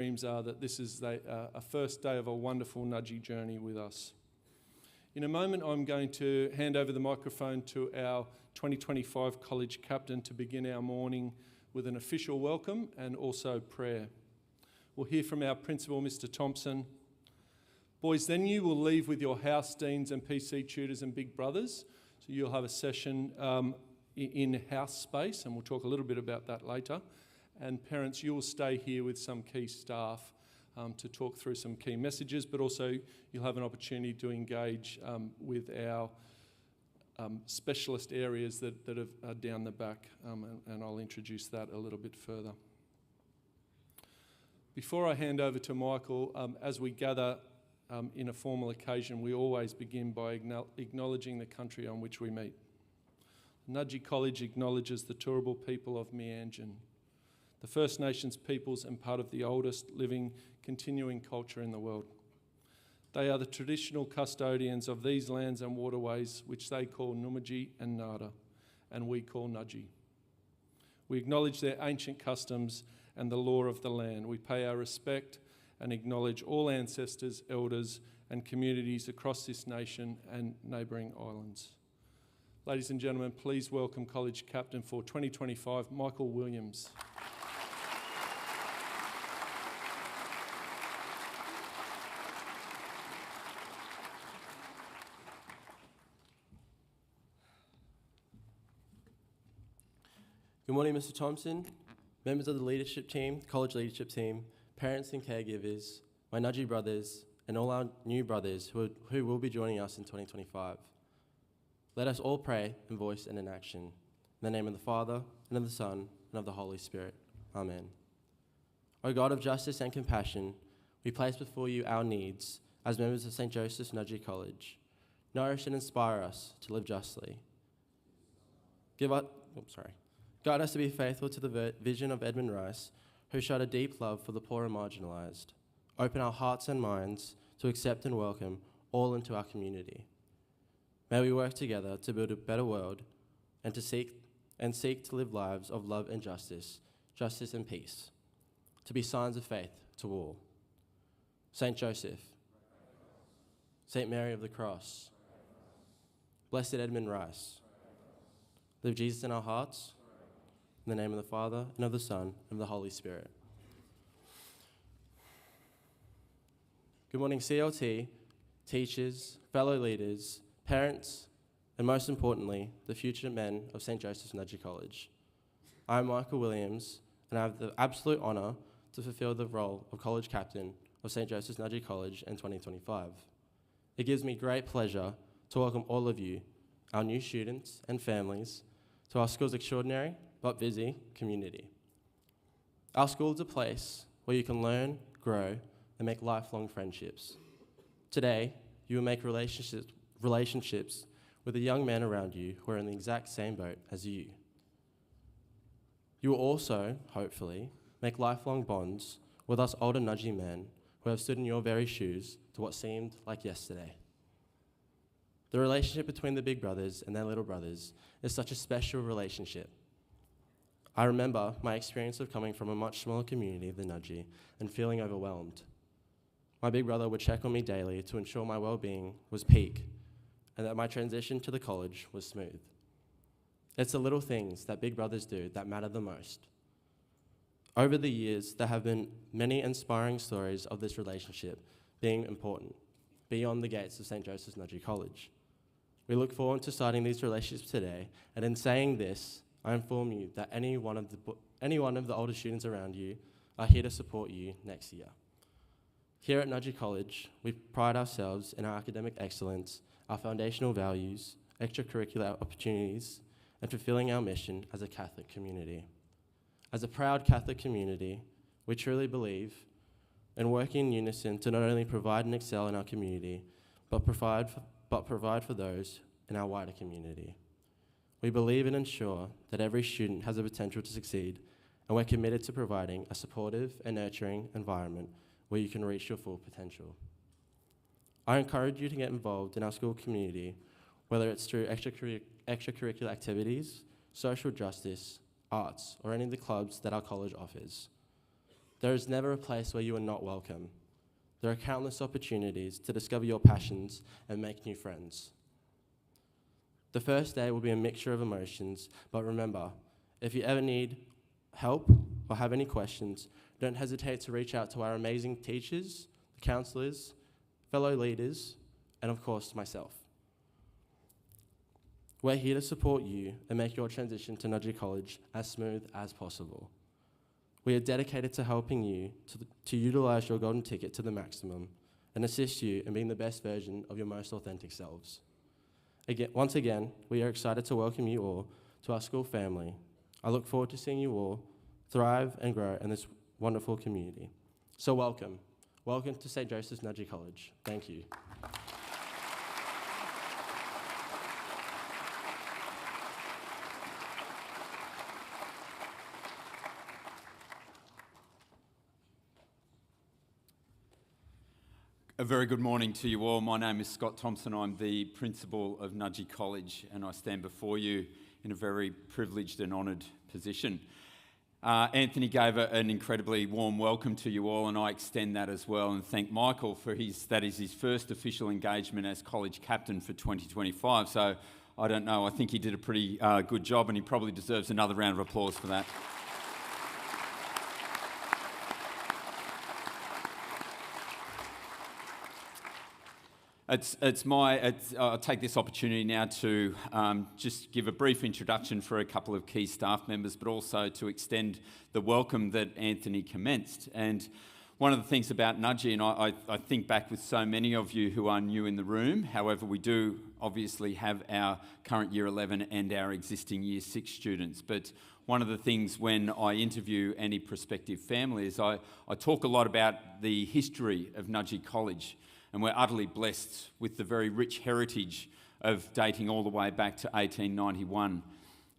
dreams are that this is a first day of a wonderful Nudgy journey with us. In a moment, I'm going to hand over the microphone to our 2025 college captain to begin our morning with an official welcome and also prayer. We'll hear from our principal, Mr. Thompson. Boys, then you will leave with your house deans and PC tutors and big brothers. So you'll have a session in house space, and we'll talk a little bit about that later. And parents, you will stay here with some key staff to talk through some key messages, but also you'll have an opportunity to engage with our specialist areas that are down the back, and I'll introduce that a little bit further. Before I hand over to Michael, as we gather in a formal occasion, we always begin by acknowledging the country on which we meet. Nudgy College acknowledges the Turrbal people of Meanjin, the First Nations peoples and part of the oldest living continuing culture in the world. They are the traditional custodians of these lands and waterways, which they call Numaji and Nada, and we call Nudgy. We acknowledge their ancient customs and the law of the land. We pay our respect and acknowledge all ancestors, elders, and communities across this nation and neighbouring islands. Ladies and gentlemen, please welcome College Captain for 2025, Michael Williams. Good morning, Mr. Thompson, members of the leadership team, college leadership team, parents and caregivers, my Nudgy brothers, and all our new brothers who will be joining us in 2025. Let us all pray in voice and in action. In the name of the Father, and of the Son, and of the Holy Spirit. Amen. O God of justice and compassion, we place before you our needs as members of St. Joseph's Nudgy College. Nourish and inspire us to live justly. Guide us to be faithful to the vision of Edmund Rice, who showed a deep love for the poor and marginalised. Open our hearts and minds to accept and welcome all into our community. May we work together to build a better world and to seek to live lives of love and justice and peace, to be signs of faith to all. Saint Joseph, Saint Mary of the Cross, Blessed Edmund Rice, live Jesus in our hearts. In the name of the Father, and of the Son, and of the Holy Spirit. Good morning, CLT, teachers, fellow leaders, parents, and most importantly, the future men of St. Joseph's Nudgy College. I am Michael Williams, and I have the absolute honour to fulfil the role of College Captain of St. Joseph's Nudgy College in 2025. It gives me great pleasure to welcome all of you, our new students and families, to our school's extraordinary but busy community. Our school is a place where you can learn, grow, and make lifelong friendships. Today, you will make relationships with the young men around you who are in the exact same boat as you. You will also, hopefully, make lifelong bonds with us older Nudgy men who have stood in your very shoes to what seemed like yesterday. The relationship between the big brothers and their little brothers is such a special relationship. I remember my experience of coming from a much smaller community than Nudgy and feeling overwhelmed. My big brother would check on me daily to ensure my well-being was peak and that my transition to the college was smooth. It's the little things that big brothers do that matter the most. Over the years, there have been many inspiring stories of this relationship being important beyond the gates of St. Joseph's Nudgy College. We look forward to starting these relationships today, and in saying this, I inform you that any one of the older students around you are here to support you next year. Here at Nudgy College, we pride ourselves in our academic excellence, our foundational values, extracurricular opportunities, and fulfilling our mission as a Catholic community. As a proud Catholic community, we truly believe in working in unison to not only provide and excel in our community, but provide for those in our wider community. We believe and ensure that every student has the potential to succeed, and we're committed to providing a supportive and nurturing environment where you can reach your full potential. I encourage you to get involved in our school community, whether it's through extracurricular activities, social justice, arts, or any of the clubs that our college offers. There is never a place where you are not welcome. There are countless opportunities to discover your passions and make new friends. The first day will be a mixture of emotions, but remember, if you ever need help or have any questions, don't hesitate to reach out to our amazing teachers, the counsellors, fellow leaders, and of course, myself. We're here to support you and make your transition to Nudgee College as smooth as possible. We are dedicated to helping you to utilise your golden ticket to the maximum and assist you in being the best version of your most authentic selves. Once again, we are excited to welcome you all to our school family. I look forward to seeing you all thrive and grow in this wonderful community. So welcome. Welcome to St. Joseph's Nudgee College. Thank you. A very good morning to you all. My name is Scott Thompson. I'm the principal of Nudgee College, and I stand before you in a very privileged and honoured position. Anthony gave an incredibly warm welcome to you all, and I extend that as well, and thank Michael for that is his first official engagement as college captain for 2025. So I don't know, I think he did a pretty good job, and he probably deserves another round of applause for that. I'll take this opportunity now to just give a brief introduction for a couple of key staff members, but also to extend the welcome that Anthony commenced. And one of the things about Nudgee, and I think back with so many of you who are new in the room, however, we do obviously have our current Year 11 and our existing Year 6 students. But one of the things when I interview any prospective families, I talk a lot about the history of Nudgee College. And we're utterly blessed with the very rich heritage of dating all the way back to 1891.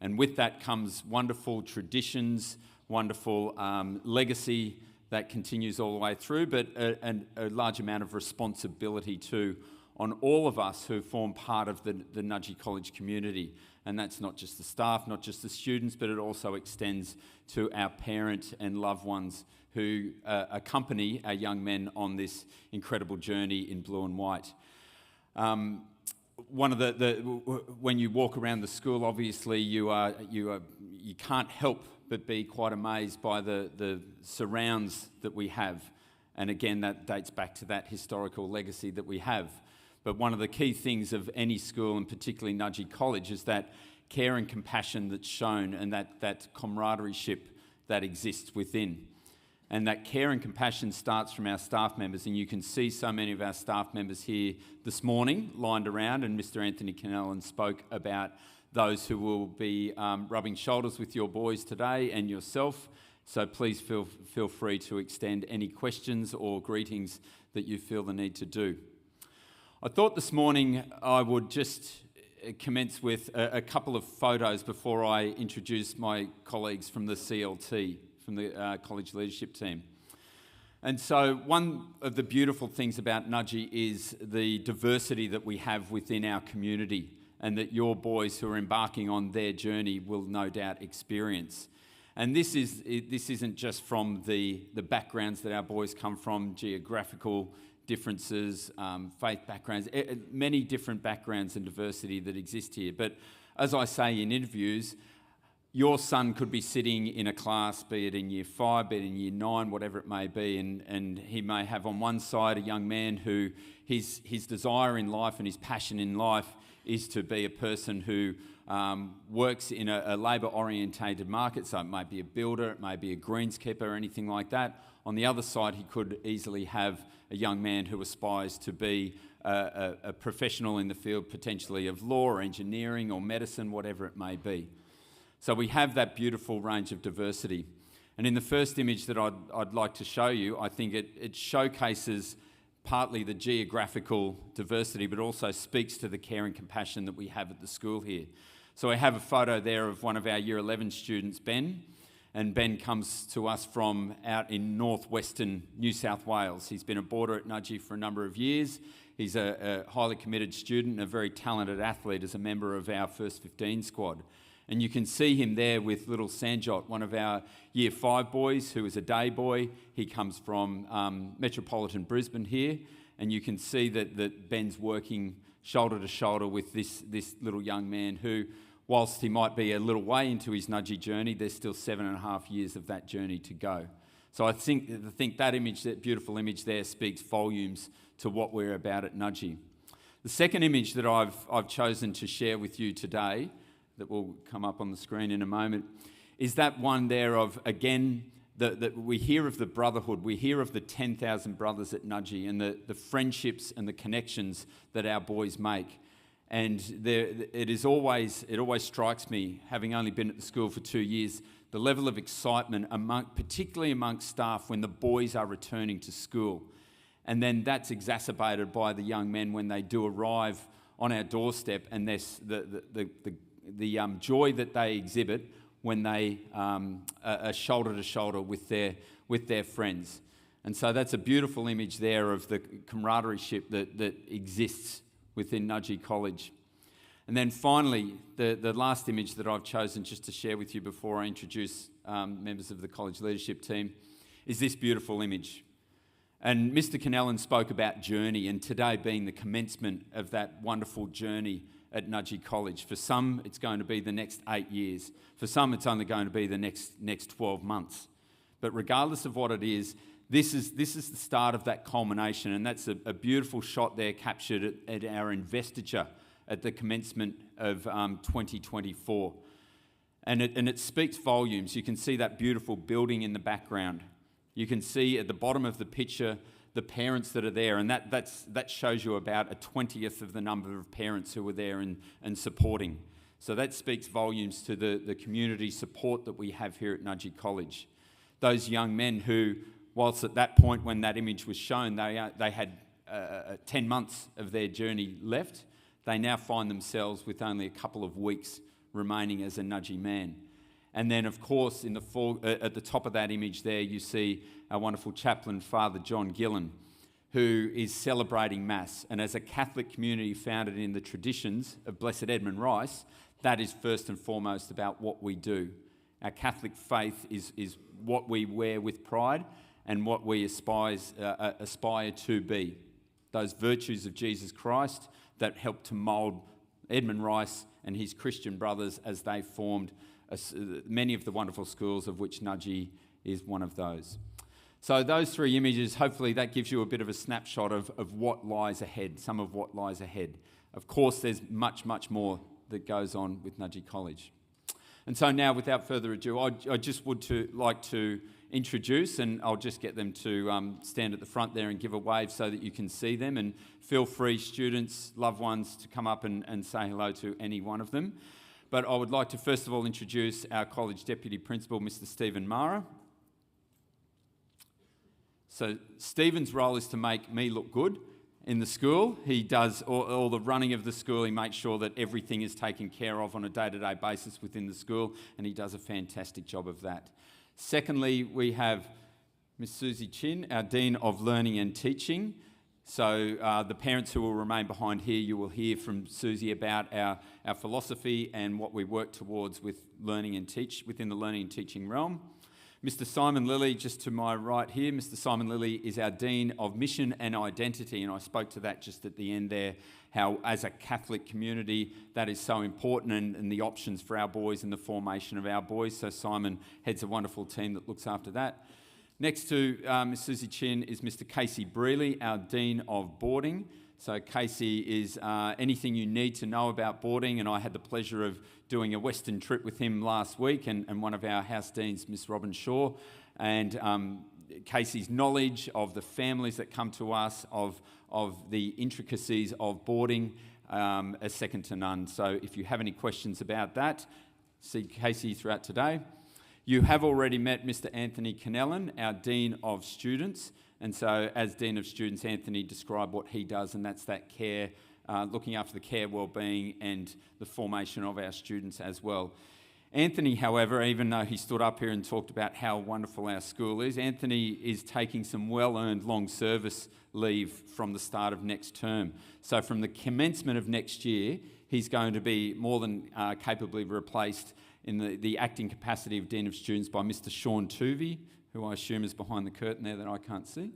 And with that comes wonderful traditions, wonderful legacy that continues all the way through, but a large amount of responsibility too on all of us who form part of the Nudgee College community. And that's not just the staff, not just the students, but it also extends to our parents and loved ones who accompany our young men on this incredible journey in blue and white. One of when you walk around the school, obviously you can't help but be quite amazed by the surrounds that we have, and again that dates back to that historical legacy that we have. But one of the key things of any school, and particularly Nudgee College, is that care and compassion that's shown, and that camaraderie-ship that exists within. And that care and compassion starts from our staff members, and you can see so many of our staff members here this morning lined around, and Mr. Anthony Kennellan spoke about those who will be rubbing shoulders with your boys today and yourself. So please feel free to extend any questions or greetings that you feel the need to do. I thought this morning I would just commence with a couple of photos before I introduce my colleagues from the CLT, from the college leadership team. And so one of the beautiful things about Nudgee is the diversity that we have within our community, and that your boys who are embarking on their journey will no doubt experience. And this isn't just from the backgrounds that our boys come from, geographical differences, faith backgrounds, many different backgrounds and diversity that exist here. But as I say in interviews, your son could be sitting in a class, be it in Year 5, be it in Year 9, whatever it may be, and he may have on one side a young man who his desire in life and his passion in life is to be a person who works in a labour-orientated market, so it might be a builder, it may be a greenskeeper or anything like that. On the other side, he could easily have a young man who aspires to be a professional in the field, potentially of law or engineering or medicine, whatever it may be. So we have that beautiful range of diversity. And in the first image that I'd like to show you, I think it showcases partly the geographical diversity, but also speaks to the care and compassion that we have at the school here. So I have a photo there of one of our Year 11 students, Ben, and Ben comes to us from out in northwestern New South Wales. He's been a boarder at Nudgee for a number of years. He's a highly committed student and a very talented athlete as a member of our First 15 squad. And you can see him there with little Sanjot, one of our Year 5 boys who is a day boy. He comes from metropolitan Brisbane here, and you can see that Ben's working shoulder to shoulder with this little young man who, whilst he might be a little way into his Nudgy journey, there's still 7.5 years of that journey to go. So I think that image, that beautiful image there, speaks volumes to what we're about at Nudgy. The second image that I've chosen to share with you today, that will come up on the screen in a moment, is that one there of, again, that we hear of the brotherhood, we hear of the 10,000 brothers at Nudgy and the friendships and the connections that our boys make. And it always strikes me, having only been at the school for 2 years, the level of excitement, particularly amongst staff, when the boys are returning to school. And then that's exacerbated by the young men when they do arrive on our doorstep, and the joy that they exhibit when they are shoulder to shoulder with their friends. And so that's a beautiful image there of the camaraderie that exists within Nudgy College. And then finally, the last image that I've chosen just to share with you before I introduce members of the college leadership team is this beautiful image. And Mr. Cannellan spoke about journey, and today being the commencement of that wonderful journey at Nudgy College. For some, it's going to be the next 8 years. For some, it's only going to be the next 12 months. But regardless of what it is, this is the start of that culmination, and that's a beautiful shot there captured at our investiture at the commencement of 2024. And it speaks volumes. You can see that beautiful building in the background. You can see at the bottom of the picture the parents that are there, and that shows you about a 20th of the number of parents who were there and supporting. So that speaks volumes to the community support that we have here at Nudgy College. Those young men who, whilst at that point when that image was shown, they had 10 months of their journey left, they now find themselves with only a couple of weeks remaining as a Nudgy man. And then, of course, at the top of that image there, you see our wonderful chaplain, Father John Gillen, who is celebrating Mass. And as a Catholic community founded in the traditions of Blessed Edmund Rice, that is first and foremost about what we do. Our Catholic faith is what we wear with pride and what we aspire to be. Those virtues of Jesus Christ that helped to mould Edmund Rice and his Christian brothers as they formed many of the wonderful schools, of which Nudgy is one of those. So those three images, hopefully that gives you a bit of a snapshot of what lies ahead, some of what lies ahead. Of course, there's much, much more that goes on with Nudgy College. And so now, without further ado, I just would like to introduce, and I'll just get them to stand at the front there and give a wave so that you can see them. And feel free, students, loved ones, to come up and say hello to any one of them. But I would like to first of all introduce our college deputy principal, Mr. Stephen Mara. So Stephen's role is to make me look good in the school. He does all the running of the school. He makes sure that everything is taken care of on a day-to-day basis within the school, and he does a fantastic job of that. Secondly, we have Miss Susie Chin, our Dean of Learning and Teaching. So the parents who will remain behind here, you will hear from Susie about our philosophy and what we work towards with learning and teach within the learning and teaching realm. Mr. Simon Lilly, just to my right here, Mr. Simon Lilly is our Dean of Mission and Identity, and I spoke to that just at the end there, how as a Catholic community that is so important and the options for our boys and the formation of our boys. So Simon heads a wonderful team that looks after that. Next to Ms. Susie Chin is Mr. Casey Brealey, our Dean of Boarding. So Casey is anything you need to know about boarding, and I had the pleasure of doing a Western trip with him last week and one of our house deans, Miss Robin Shaw, and Casey's knowledge of the families that come to us, of the intricacies of boarding, is second to none. So if you have any questions about that, see Casey throughout today. You have already met Mr. Anthony Cannellan, our Dean of Students. And so as Dean of Students, Anthony described what he does, and that's that care, looking after the care, wellbeing and the formation of our students as well. Anthony, however, even though he stood up here and talked about how wonderful our school is, Anthony is taking some well-earned long service leave from the start of next term. So from the commencement of next year, he's going to be more than capably replaced in the acting capacity of Dean of Students by Mr. Sean Tuvey, who I assume is behind the curtain there that I can't see.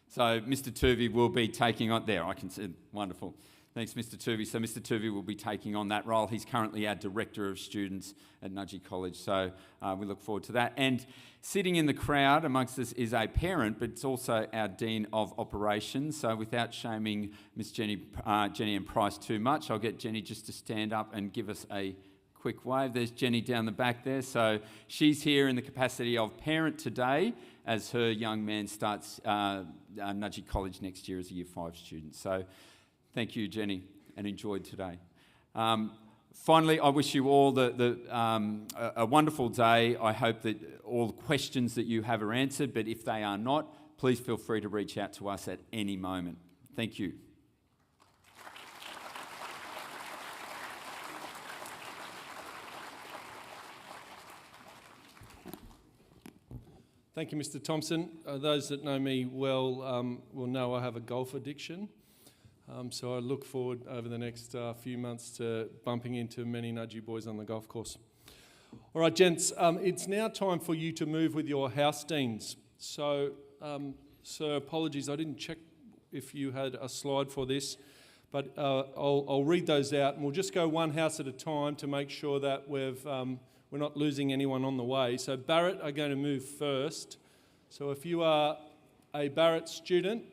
So Mr. Tuvey will be taking on, there I can see, wonderful. Thanks, Mr. Tuvey. So Mr. Tuvey will be taking on that role. He's currently our Director of Students at Nudgee College, so we look forward to that. And sitting in the crowd amongst us is a parent, but it's also our Dean of Operations. So without shaming Miss Jenny and Price too much, I'll get Jenny just to stand up and give us a quick wave. There's Jenny down the back there. So she's here in the capacity of parent today as her young man starts Nudgee College next year as a Year 5 student. So thank you, Jenny, and enjoyed today. Finally, I wish you all a wonderful day. I hope that all the questions that you have are answered, but if they are not, please feel free to reach out to us at any moment. Thank you. Thank you, Mr. Thompson. Those that know me well will know I have a golf addiction. So I look forward over the next few months to bumping into many Nudgee boys on the golf course. All right, gents, it's now time for you to move with your house deans. So, sir, apologies, I didn't check if you had a slide for this, but I'll read those out, and we'll just go one house at a time to make sure that we're not losing anyone on the way. So Barrett are going to move first. So if you are a Barrett student,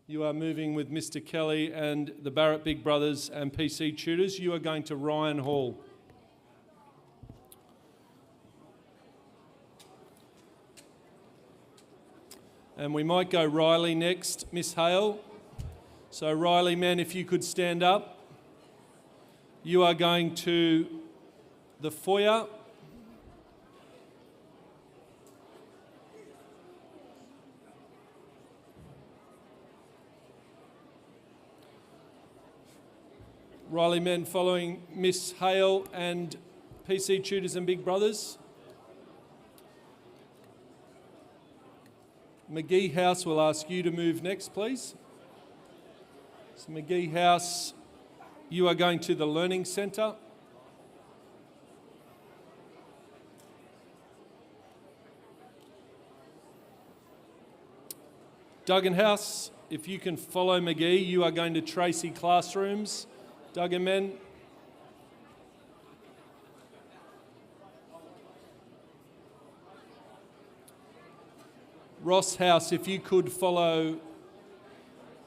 you are moving with Mr. Kelly and the Barrett Big Brothers and PC tutors. You are going to Ryan Hall. And we might go Riley next, Miss Hale. So Riley, man, if you could stand up. You are going to the foyer. Riley men following Miss Hale and PC tutors and Big Brothers. McGee House will ask you to move next, please. So McGee House, you are going to the Learning Centre. Duggan House, if you can follow McGee, you are going to Tracy Classrooms. Duggan men. Ross House, if you could follow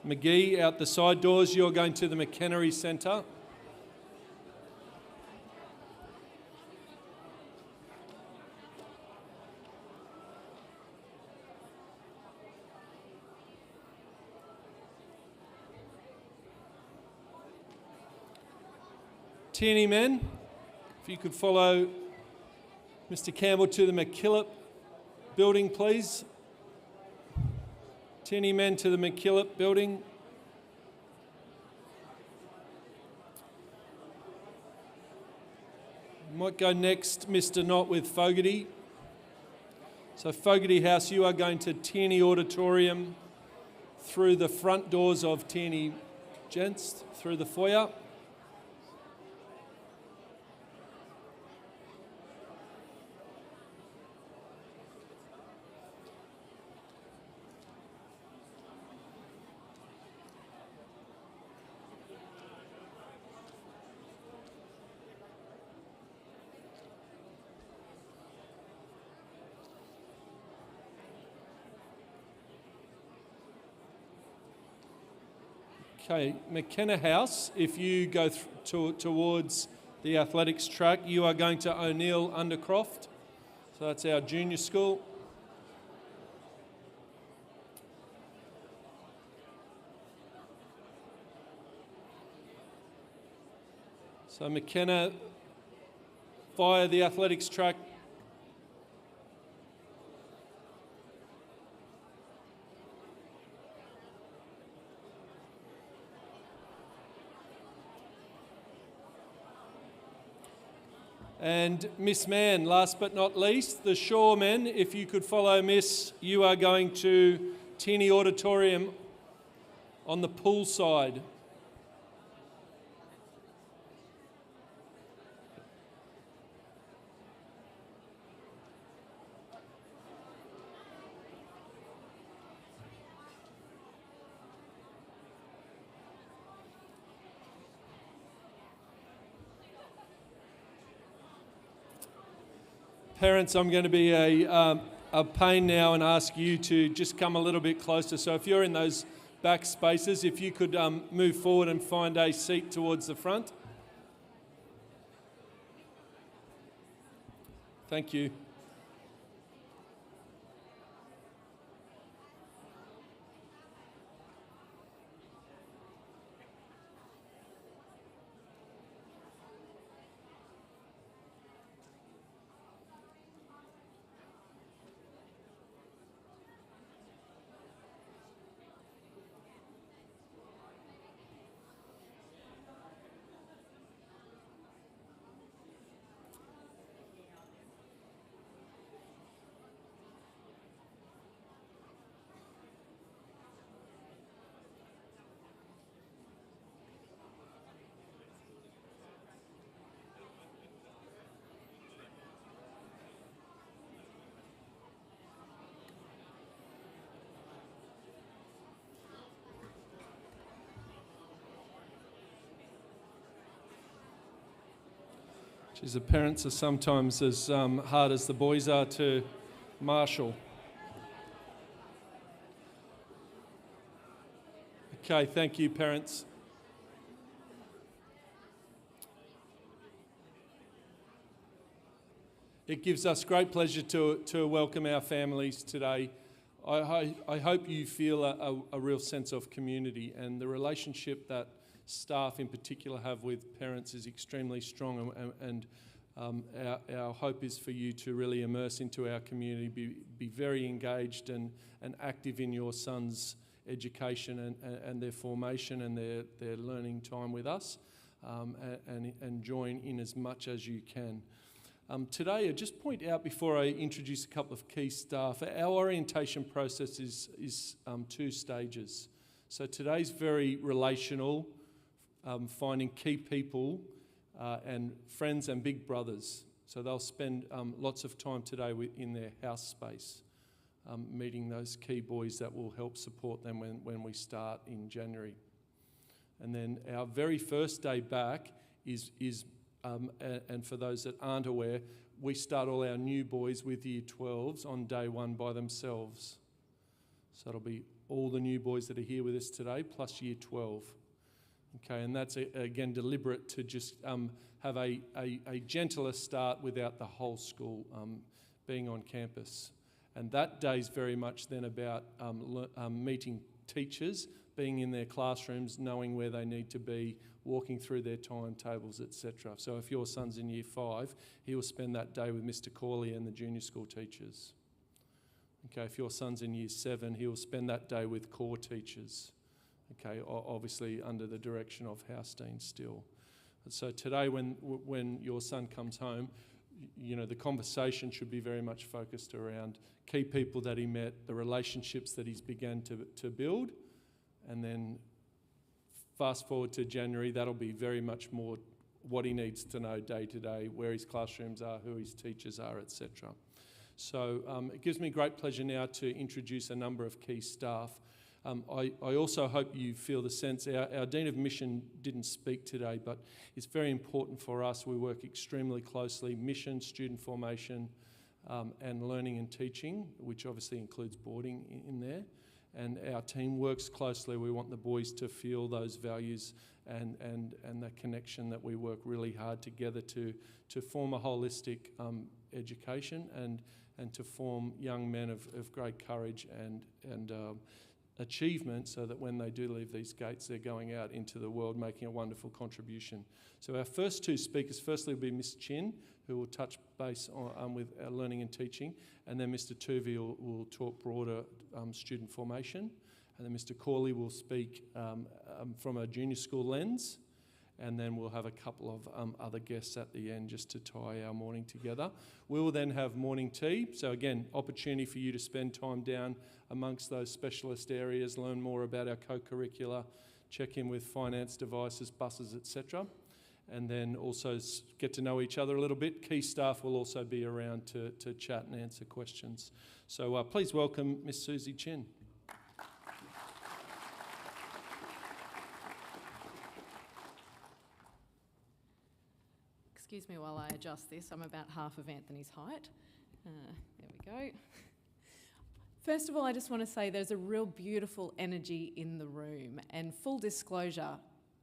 McGee out the side doors, you're going to the McHenry Centre. Tierney men, if you could follow Mr. Campbell to the McKillop building, please. Tierney men to the McKillop building. Might go next, Mr. Knott with Fogarty. So Fogarty House, you are going to Tierney Auditorium through the front doors of Tierney Gents, through the foyer. Okay, McKenna House, if you go towards the athletics track, you are going to O'Neill Undercroft. So that's our junior school. So McKenna via the athletics track. And Miss Mann, last but not least, the shoremen, if you could follow Miss, you are going to Tierney Auditorium on the pool side. Parents, I'm going to be a pain now and ask you to just come a little bit closer. So if you're in those back spaces, if you could move forward and find a seat towards the front. Thank you. Geez, the parents are sometimes as hard as the boys are to marshal. Okay, thank you, parents. It gives us great pleasure to welcome our families today. I hope you feel a real sense of community, and the relationship that staff in particular have with parents is extremely strong, and our hope is for you to really immerse into our community, be very engaged and active in your son's education and their formation and their learning time with us, and join in as much as you can. Today, I just point out before I introduce a couple of key staff, our orientation process is 2 stages. So today's very relational, finding key people and friends and big brothers. So they'll spend lots of time today in their house space, meeting those key boys that will help support them when we start in January. And then our very first day back is and for those that aren't aware, we start all our new boys with Year 12s on day 1 by themselves. So it'll be all the new boys that are here with us today, plus Year 12. Okay, and that's, again, deliberate to just have a gentler start without the whole school being on campus. And that day's very much then about meeting teachers, being in their classrooms, knowing where they need to be, walking through their timetables, etc. So if your son's in Year 5, he will spend that day with Mr. Corley and the junior school teachers. Okay, if your son's in Year 7, he will spend that day with core teachers. Okay, obviously under the direction of House Dean still. So today when your son comes home, you know, the conversation should be very much focused around key people that he met, the relationships that he's began to build, and then fast forward to January, that'll be very much more what he needs to know day to day, where his classrooms are, who his teachers are, etc. So it gives me great pleasure now to introduce a number of key staff. I also hope you feel the sense, our Dean of Mission didn't speak today, but it's very important for us. We work extremely closely, mission, student formation, and learning and teaching, which obviously includes boarding in there. And our team works closely. We want the boys to feel those values and the connection that we work really hard together to form a holistic education and to form young men of great courage and achievement, so that when they do leave these gates, they're going out into the world making a wonderful contribution. So our first 2 speakers, firstly will be Miss Chin, who will touch base on with our learning and teaching, and then Mr. Tuvey will talk broader student formation, and then Mr. Corley will speak from a junior school lens, and then we'll have a couple of other guests at the end just to tie our morning together. We will then have morning tea. So again, opportunity for you to spend time down amongst those specialist areas, learn more about our co-curricular, check in with finance devices, buses, etc. And then also get to know each other a little bit. Key staff will also be around to chat and answer questions. So please welcome Miss Susie Chin. Excuse me while I adjust this. I'm about half of Anthony's height. There we go. First of all, I just want to say there's a real beautiful energy in the room. And full disclosure,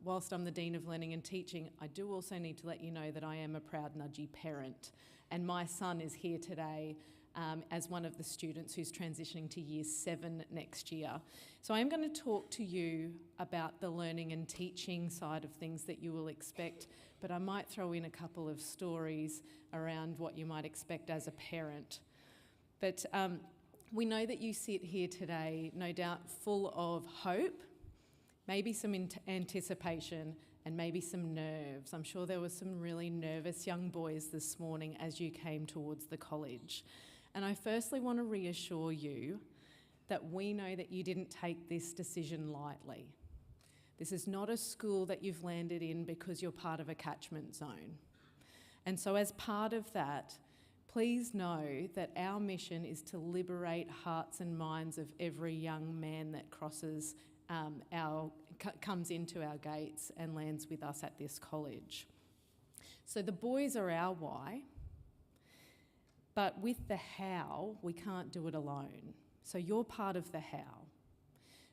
whilst I'm the Dean of Learning and Teaching, I do also need to let you know that I am a proud Nudgy parent. And my son is here today as one of the students who's transitioning to Year 7 next year. So I am going to talk to you about the learning and teaching side of things that you will expect, but I might throw in a couple of stories around what you might expect as a parent. But we know that you sit here today, no doubt full of hope, maybe some anticipation, and maybe some nerves. I'm sure there were some really nervous young boys this morning as you came towards the college. And I firstly want to reassure you that we know that you didn't take this decision lightly. This is not a school that you've landed in because you're part of a catchment zone. And so as part of that, please know that our mission is to liberate hearts and minds of every young man that comes into our gates and lands with us at this college. So the boys are our why, but with the how, we can't do it alone. So you're part of the how.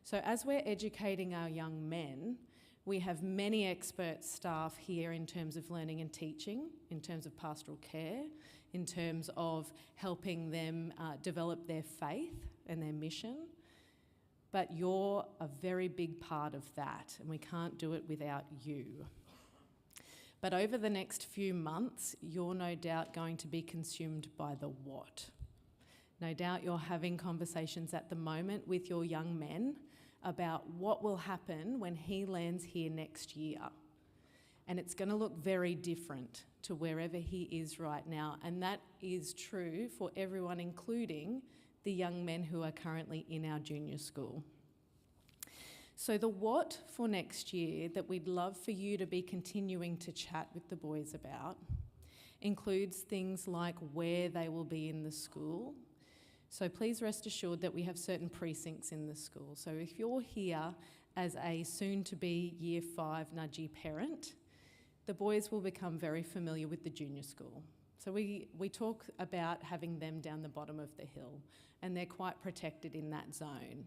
So as we're educating our young men, we have many expert staff here in terms of learning and teaching, in terms of pastoral care, in terms of helping them develop their faith and their mission. But you're a very big part of that, and we can't do it without you. But over the next few months, you're no doubt going to be consumed by the what. No doubt you're having conversations at the moment with your young men about what will happen when he lands here next year. And it's going to look very different to wherever he is right now. And that is true for everyone, including the young men who are currently in our junior school. So the what for next year that we'd love for you to be continuing to chat with the boys about includes things like where they will be in the school. So please rest assured that we have certain precincts in the school. So if you're here as a soon-to-be Year 5 Nudgy parent, the boys will become very familiar with the junior school. So we talk about having them down the bottom of the hill, and they're quite protected in that zone.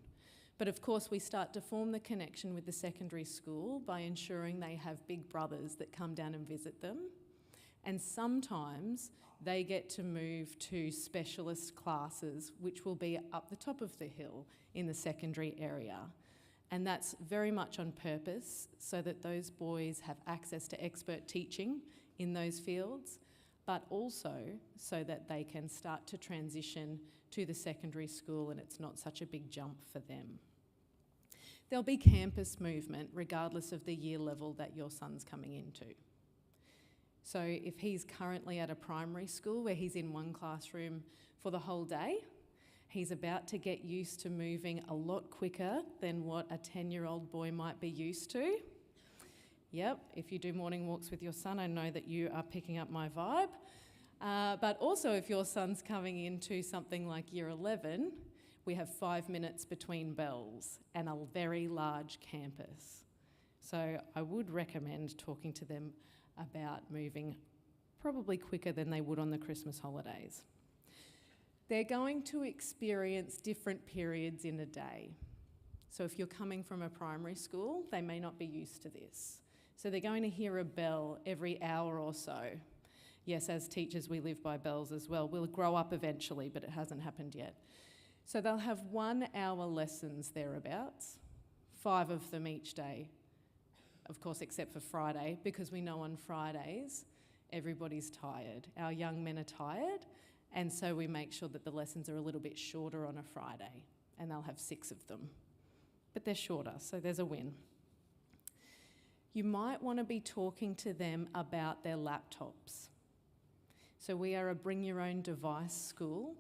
But of course, we start to form the connection with the secondary school by ensuring they have big brothers that come down and visit them. And sometimes they get to move to specialist classes, which will be up the top of the hill in the secondary area. And that's very much on purpose so that those boys have access to expert teaching in those fields, but also so that they can start to transition to the secondary school and it's not such a big jump for them. There'll be campus movement regardless of the year level that your son's coming into. So if he's currently at a primary school where he's in one classroom for the whole day, he's about to get used to moving a lot quicker than what a 10-year-old boy might be used to. Yep, if you do morning walks with your son, I know that you are picking up my vibe. But also if your son's coming into something like Year 11, we have 5 minutes between bells and a very large campus. So I would recommend talking to them about moving probably quicker than they would on the Christmas holidays. They're going to experience different periods in a day. So if you're coming from a primary school, they may not be used to this. So they're going to hear a bell every hour or so. Yes, as teachers, we live by bells as well. We'll grow up eventually, but it hasn't happened yet. So they'll have 1 hour lessons thereabouts, 5 of them each day, of course, except for Friday, because we know on Fridays, everybody's tired. Our young men are tired, and so we make sure that the lessons are a little bit shorter on a Friday, and they'll have 6 of them. But they're shorter, so there's a win. you might want to be talking to them about their laptops. So we are a bring your own device school,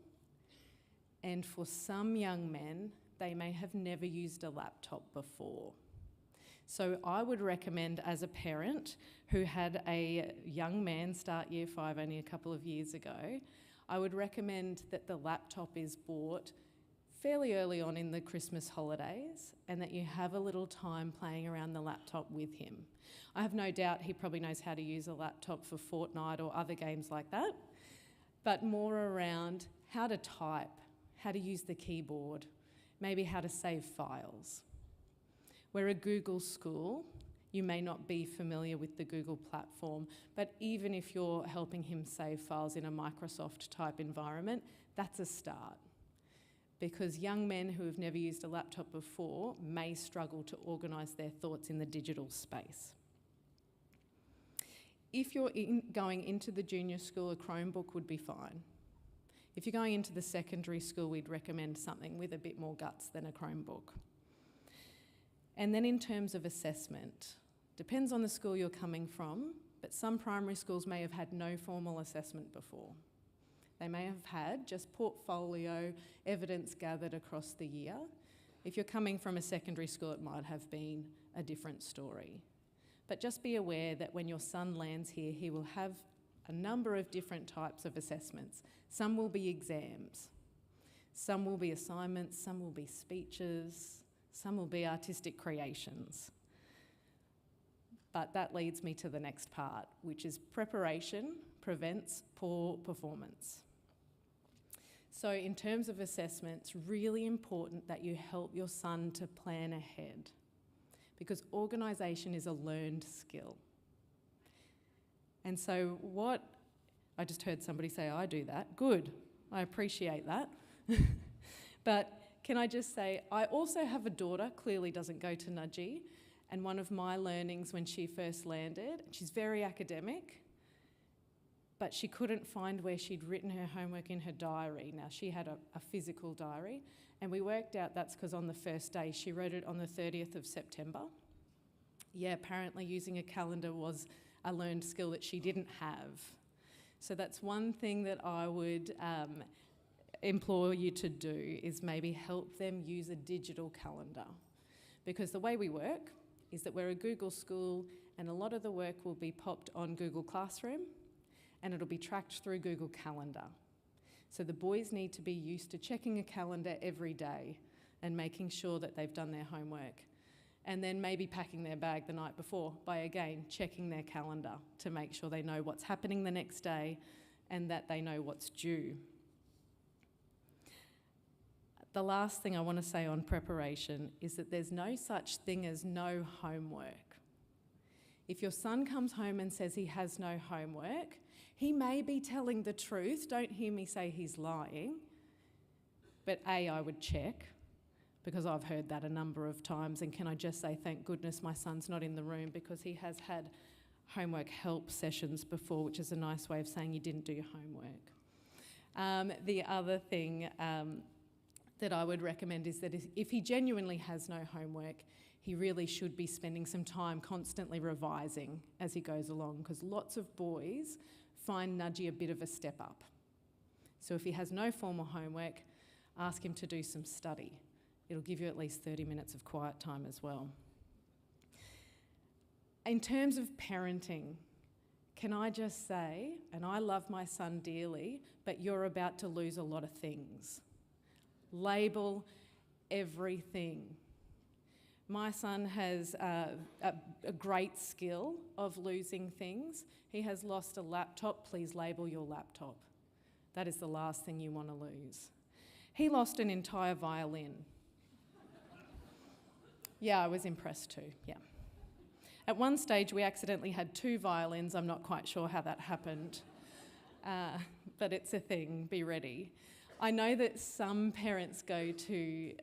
and for some young men, they may have never used a laptop before. So I would recommend, as a parent who had a young man start Year 5 only a couple of years ago, I would recommend that the laptop is bought fairly early on in the Christmas holidays, and that you have a little time playing around the laptop with him. I have no doubt he probably knows how to use a laptop for Fortnite or other games like that, but more around how to type, how to use the keyboard, maybe how to save files. We're a Google school. You may not be familiar with the Google platform, but even if you're helping him save files in a Microsoft type environment, that's a start. Because young men who have never used a laptop before may struggle to organise their thoughts in the digital space. If you're going into the junior school, a Chromebook would be fine. If you're going into the secondary school, we'd recommend something with a bit more guts than a Chromebook. And then in terms of assessment, depends on the school you're coming from, but some primary schools may have had no formal assessment before. They may have had just portfolio evidence gathered across the year. If you're coming from a secondary school, it might have been a different story. But just be aware that when your son lands here, he will have a number of different types of assessments. Some will be exams, some will be assignments, some will be speeches, some will be artistic creations. But that leads me to the next part, which is preparation prevents poor performance. So in terms of assessments, really important that you help your son to plan ahead, because organisation is a learned skill. And so what, I just heard somebody say, I do that. Good, I appreciate that. But can I just say, I also have a daughter, clearly doesn't go to Nudgee, and one of my learnings when she first landed, she's very academic, but she couldn't find where she'd written her homework in her diary. Now, she had a physical diary, and we worked out that's because on the first day, she wrote it on the 30th of September. Yeah, apparently using a calendar was a learned skill that she didn't have. So that's one thing that I would implore you to do, is maybe help them use a digital calendar. Because the way we work is that we're a Google school, and a lot of the work will be popped on Google Classroom, and it'll be tracked through Google Calendar. So the boys need to be used to checking a calendar every day and making sure that they've done their homework. And then maybe packing their bag the night before by, again, checking their calendar to make sure they know what's happening the next day and that they know what's due. The last thing I want to say on preparation is that there's no such thing as no homework. If your son comes home and says he has no homework, he may be telling the truth. Don't hear me say he's lying. But I would check, because I've heard that a number of times. And can I just say, thank goodness my son's not in the room, because he has had homework help sessions before, which is a nice way of saying you didn't do your homework. The other thing that I would recommend is that if he genuinely has no homework, he really should be spending some time constantly revising as he goes along, because lots of boys find Nudgee a bit of a step up. So if he has no formal homework, ask him to do some study. It'll give you at least 30 minutes of quiet time as well. In terms of parenting, can I just say, and I love my son dearly, but you're about to lose a lot of things. Label everything. My son has a great skill of losing things. He has lost a laptop. Please label your laptop. That is the last thing you want to lose. He lost an entire violin. Yeah, I was impressed too, yeah. At one stage, we accidentally had 2 violins. I'm not quite sure how that happened, but it's a thing. Be ready. I know that some parents go to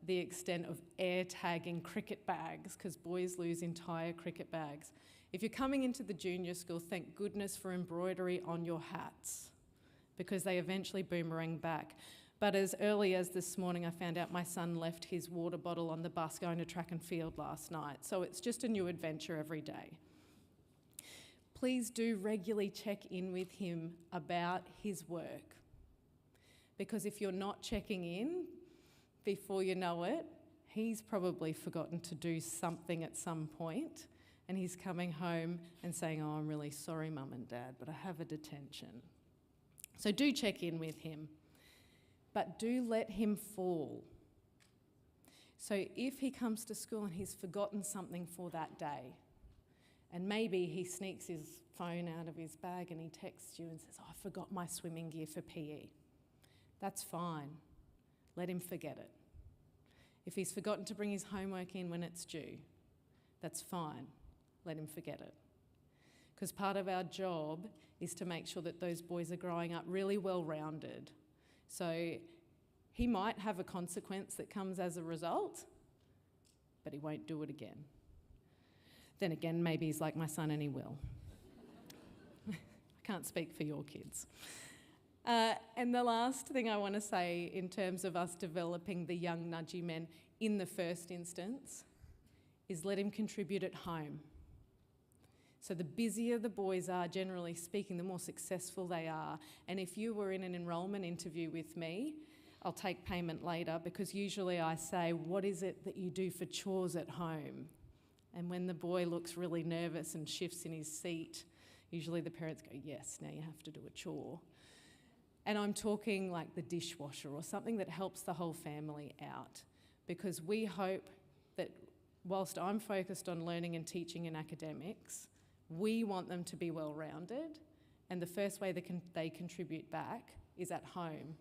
the extent of air tagging cricket bags, because boys lose entire cricket bags. If you're coming into the junior school, thank goodness for embroidery on your hats, because they eventually boomerang back. But as early as this morning, I found out my son left his water bottle on the bus going to track and field last night. So it's just a new adventure every day. Please do regularly check in with him about his work. Because if you're not checking in, before you know it, he's probably forgotten to do something at some point, and he's coming home and saying, "Oh, I'm really sorry, Mum and Dad, but I have a detention." So do check in with him, but do let him fall. So if he comes to school and he's forgotten something for that day, and maybe he sneaks his phone out of his bag and he texts you and says, "Oh, I forgot my swimming gear for PE." That's fine. Let him forget it. If he's forgotten to bring his homework in when it's due, that's fine. Let him forget it. Because part of our job is to make sure that those boys are growing up really well-rounded. So he might have a consequence that comes as a result, but he won't do it again. Then again, maybe he's like my son and he will. I can't speak for your kids. And the last thing I want to say in terms of us developing the young nudgy men in the first instance is let him contribute at home. So the busier the boys are, generally speaking, the more successful they are. And if you were in an enrolment interview with me, I'll take payment later, because usually I say, "What is it that you do for chores at home?" And when the boy looks really nervous and shifts in his seat, usually the parents go, "Yes, now you have to do a chore." And I'm talking like the dishwasher or something that helps the whole family out, because we hope that whilst I'm focused on learning and teaching and academics, we want them to be well-rounded, and the first way they contribute back is at home.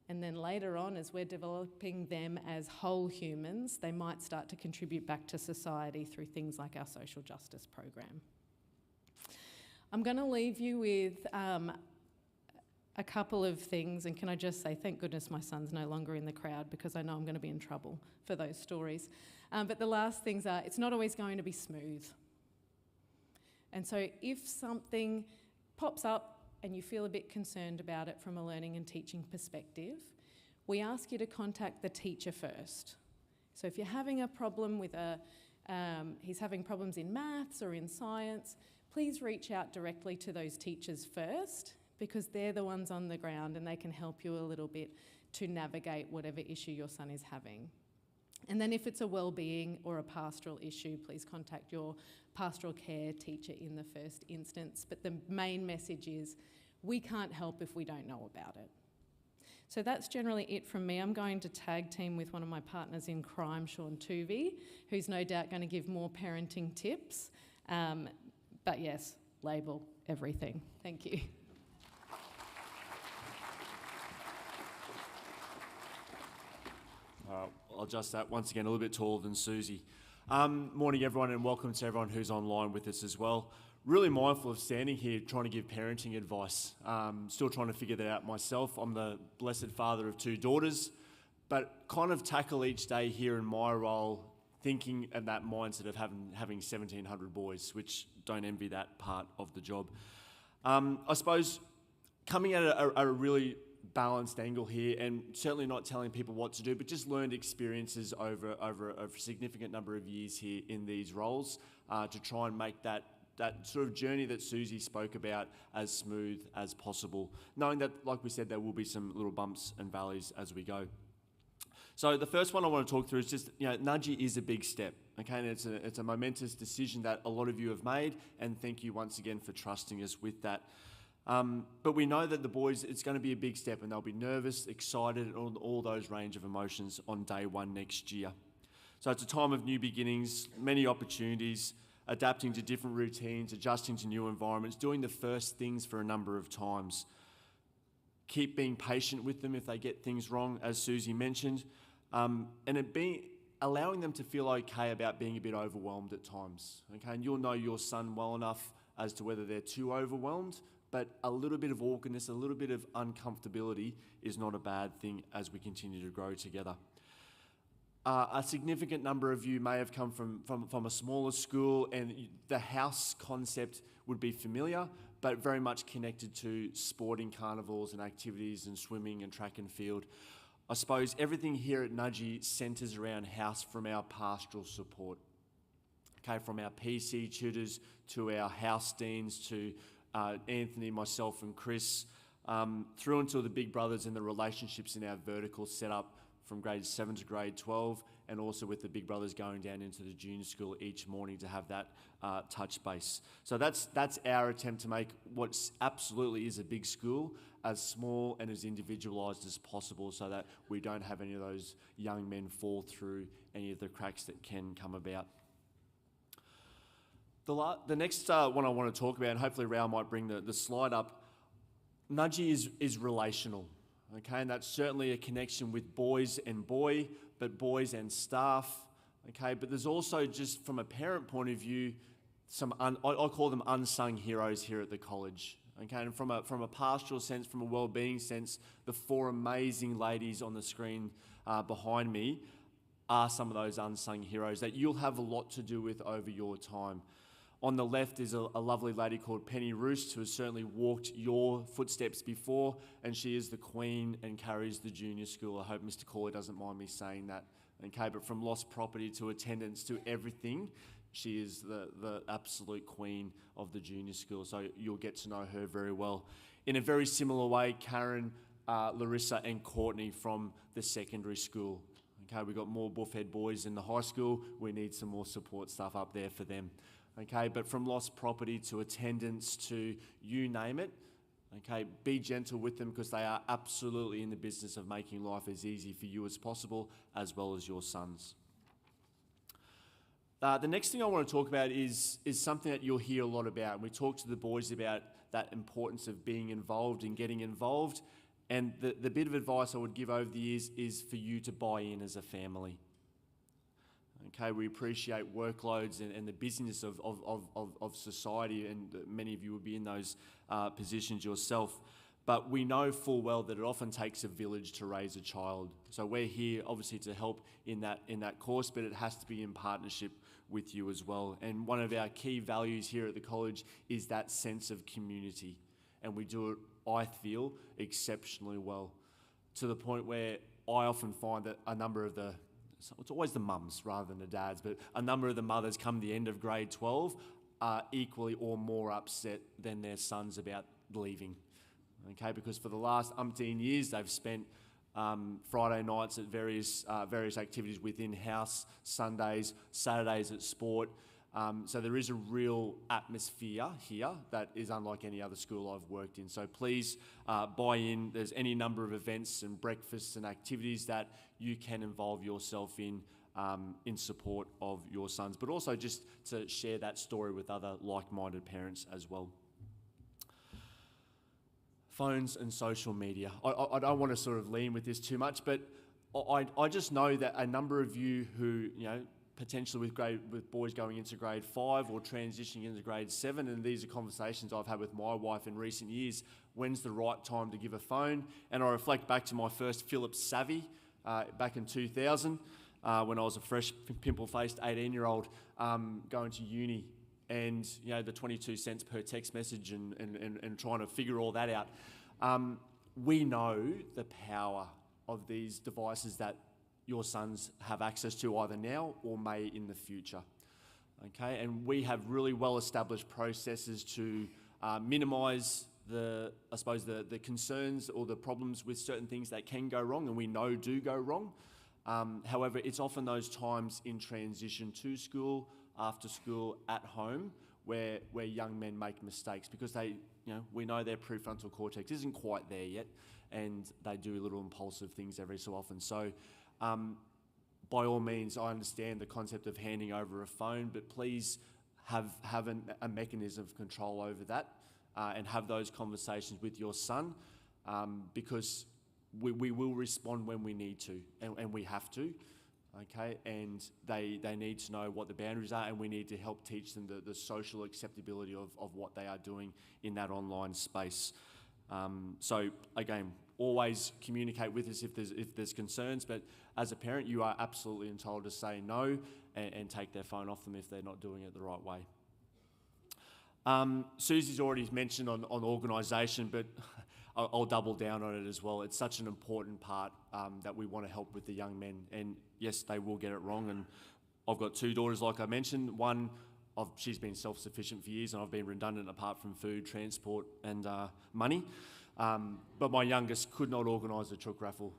And then later on, as we're developing them as whole humans, they might start to contribute back to society through things like our social justice program. I'm going to leave you with a couple of things, and can I just say thank goodness my son's no longer in the crowd, because I know I'm going to be in trouble for those stories. But the last things are, it's not always going to be smooth. And so if something pops up and you feel a bit concerned about it from a learning and teaching perspective, we ask you to contact the teacher first. So if you're having a problem with he's having problems in maths or in science, please reach out directly to those teachers first, because they're the ones on the ground and they can help you a little bit to navigate whatever issue your son is having. And then if it's a wellbeing or a pastoral issue, please contact your pastoral care teacher in the first instance. But the main message is, we can't help if we don't know about it. So that's generally it from me. I'm going to tag team with one of my partners in crime, Sean Tuvey, who's no doubt going to give more parenting tips. But yes, label everything. Thank you. I'll adjust that once again, a little bit taller than Susie. Morning everyone, and welcome to everyone who's online with us as well. Really mindful of standing here trying to give parenting advice. Still trying to figure that out myself. I'm the blessed father of 2 daughters, but kind of tackle each day here in my role thinking of that mindset of having 1,700 boys, which don't envy that part of the job. I suppose coming at a really balanced angle here, and certainly not telling people what to do, but just learned experiences over a significant number of years here in these roles to try and make that sort of journey that Susie spoke about as smooth as possible, knowing that, like we said, there will be some little bumps and valleys as we go. So the first one I want to talk through is just, nudgy is a big step, okay, and it's a momentous decision that a lot of you have made, and thank you once again for trusting us with that. But we know that the boys, it's going to be a big step, and they'll be nervous, excited, and all those range of emotions on day one next year. So it's a time of new beginnings, many opportunities, adapting to different routines, adjusting to new environments, doing the first things for a number of times. Keep being patient with them if they get things wrong, as Susie mentioned, and allowing them to feel okay about being a bit overwhelmed at times. Okay, and you'll know your son well enough as to whether they're too overwhelmed, but a little bit of awkwardness, a little bit of uncomfortability is not a bad thing as we continue to grow together. A significant number of you may have come from a smaller school, and the house concept would be familiar, but very much connected to sporting carnivals and activities and swimming and track and field. I suppose everything here at Nudgee centres around house, from our pastoral support. Okay, from our PC tutors to our house deans to Anthony, myself and Chris, through until the big brothers and the relationships in our vertical setup from grade 7 to grade 12, and also with the big brothers going down into the junior school each morning to have that touch base. So that's our attempt to make what absolutely is a big school as small and as individualised as possible, so that we don't have any of those young men fall through any of the cracks that can come about. The next one I want to talk about, and hopefully Raoul might bring the slide up, Nudgee is relational, okay, and that's certainly a connection with boys and but boys and staff, okay, but there's also, just from a parent point of view, I call them unsung heroes here at the college, okay, and from a pastoral sense, from a well-being sense, the 4 amazing ladies on the screen behind me are some of those unsung heroes that you'll have a lot to do with over your time. On the left is a lovely lady called Penny Roost, who has certainly walked your footsteps before, and she is the queen and carries the junior school. I hope Mr. Corley doesn't mind me saying that. Okay, but from lost property to attendance to everything, she is the absolute queen of the junior school, so you'll get to know her very well. In a very similar way, Karen, Larissa and Courtney from the secondary school. Okay, we've got more buffhead boys in the high school. We need some more support stuff up there for them. Okay, but from lost property to attendance to you name it, okay, be gentle with them, because they are absolutely in the business of making life as easy for you as possible, as well as your sons. The next thing I want to talk about is something that you'll hear a lot about. We talk to the boys about that importance of being involved and getting involved, and the bit of advice I would give over the years is for you to buy in as a family. Okay, we appreciate workloads and the busyness of society, and many of you would be in those positions yourself. But we know full well that it often takes a village to raise a child. So we're here obviously to help in that course, but it has to be in partnership with you as well. And one of our key values here at the college is that sense of community. And we do it, I feel, exceptionally well, to the point where I often find that a number of it's always the mums rather than the dads, but a number of the mothers come the end of grade 12 are equally or more upset than their sons about leaving. Okay, because for the last umpteen years they've spent Friday nights at various activities within house, Sundays, Saturdays at sport. So there is a real atmosphere here that is unlike any other school I've worked in. So please buy in. There's any number of events and breakfasts and activities that you can involve yourself in support of your sons, but also just to share that story with other like-minded parents as well. Phones and social media. I don't want to sort of lean with this too much, but I just know that a number of you who, potentially with boys going into grade 5 or transitioning into grade 7, and these are conversations I've had with my wife in recent years, when's the right time to give a phone? And I reflect back to my first Philips Savvy back in 2000 when I was a fresh pimple-faced 18-year-old going to uni, and the 22 cents per text message and trying to figure all that out. We know the power of these devices that your sons have access to either now or may in the future. Okay, and we have really well-established processes to minimise the concerns or the problems with certain things that can go wrong, and we know do go wrong. However, it's often those times in transition to school, after school, at home, where young men make mistakes, because we know their prefrontal cortex isn't quite there yet, and they do little impulsive things every so often. So by all means, I understand the concept of handing over a phone, but please have a mechanism of control over that and have those conversations with your son, because we will respond when we need to, and we have to. Okay, and they need to know what the boundaries are, and we need to help teach them the social acceptability of what they are doing in that online space. So again, always communicate with us if there's concerns, but as a parent, you are absolutely entitled to say no and take their phone off them if they're not doing it the right way. Susie's already mentioned on organisation, but I'll double down on it as well. It's such an important part that we want to help with the young men. And yes, they will get it wrong. And I've got 2 daughters, like I mentioned. One, she's been self-sufficient for years, and I've been redundant apart from food, transport, and money. But my youngest could not organise a chook raffle.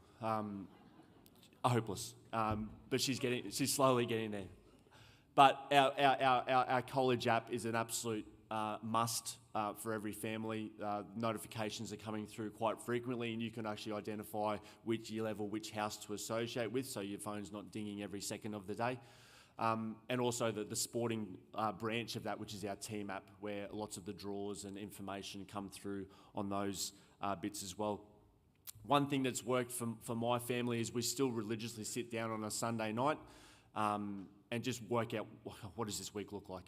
Hopeless. But she's slowly getting there. But our college app is an absolute must for every family. Notifications are coming through quite frequently, and you can actually identify which year level, which house to associate with, so your phone's not dinging every second of the day. And also the sporting branch of that, which is our team app, where lots of the draws and information come through on those bits as well. One thing that's worked for my family is we still religiously sit down on a Sunday night and just work out what does this week look like.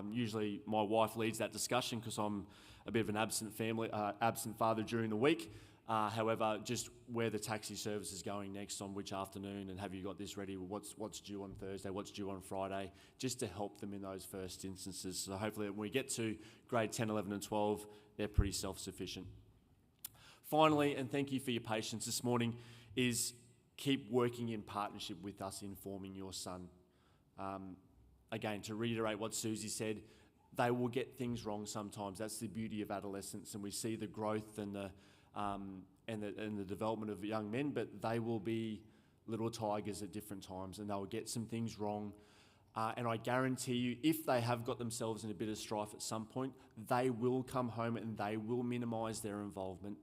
Usually my wife leads that discussion because I'm a bit of an absent father during the week. However, just where the taxi service is going next on which afternoon, and have you got this ready? What's due on Thursday? What's due on Friday? Just to help them in those first instances. So hopefully when we get to grade 10, 11 and 12, they're pretty self-sufficient. Finally, and thank you for your patience this morning, is keep working in partnership with us in forming your son. Again, to reiterate what Susie said, they will get things wrong sometimes. That's the beauty of adolescence, and we see the growth and the development of young men, but they will be little tigers at different times, and they'll get some things wrong. And I guarantee you, if they have got themselves in a bit of strife at some point, they will come home and they will minimise their involvement.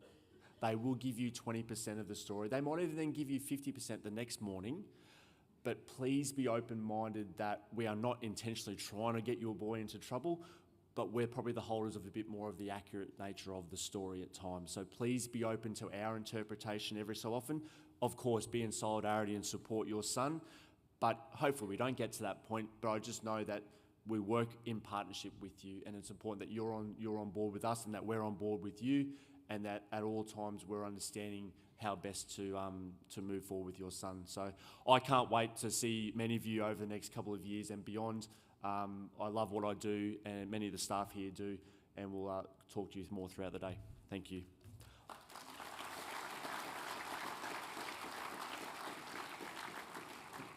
They will give you 20% of the story. They might even then give you 50% the next morning. But please be open-minded that we are not intentionally trying to get your boy into trouble, but we're probably the holders of a bit more of the accurate nature of the story at times. So please be open to our interpretation every so often. Of course, be in solidarity and support your son, but hopefully we don't get to that point. But I just know that we work in partnership with you, and it's important that you're on board with us and that we're on board with you, and that at all times we're understanding how best to move forward with your son. So I can't wait to see many of you over the next couple of years and beyond. I love what I do, and many of the staff here do, and we'll talk to you more throughout the day. Thank you.